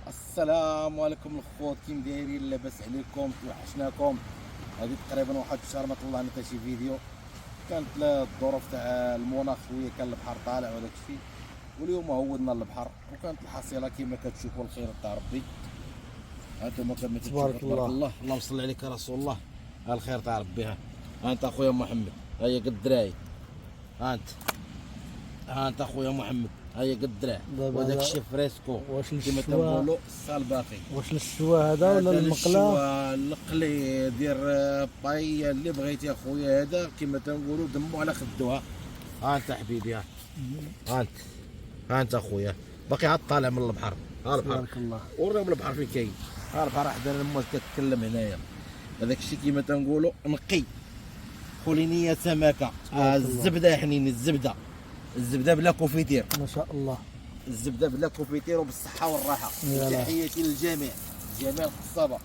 السلام عليكم الخوت، كيم دايرين؟ لاباس عليكم؟ توحشناكم. هذه تقريبا واحد الشهر ما طلعنا حتى شي فيديو، كانت الظروف تاع المناخ شويه، كان البحر طالع وداك الشيء، واليوم عودنا البحر وكانت الحصيله كما كتشوفوا الخير تاع ربي. هانتوما كما تشوفوا تبارك تبارك الله. الله. اللهم صل عليك يا رسول الله. ها الخير تاع ربي. ها انت اخويا محمد، هيا قد الدراعي. ها انت اخويا محمد، هيا قد الدراع. دابا وداك هذا الشيء فريسكو واش كما للشوا؟ تنقولوا السال باقي. واش للشوا هذا ولا المقله؟ للشوا، القلي، دير باي اللي بغيتي اخويا. هذا كما تنقولوا دمو على خدوها. ها انت حبيبي، ها انت اخويا باقي عاد طالع من البحر. ها البحر تبارك الله. وريهم البحر فين كاين. ها البحر حدا الموز كتكلم هنايا. هذاك الشيء كما تنقولوا نقي. خولينيه سمكه. الزبده يا حنين، الزبده بلا كوفيتير. ما شاء الله. الزبده بلا كوفيتير وبالصحه والراحه. يلا. تحياتي للجميع، جميع القصابه.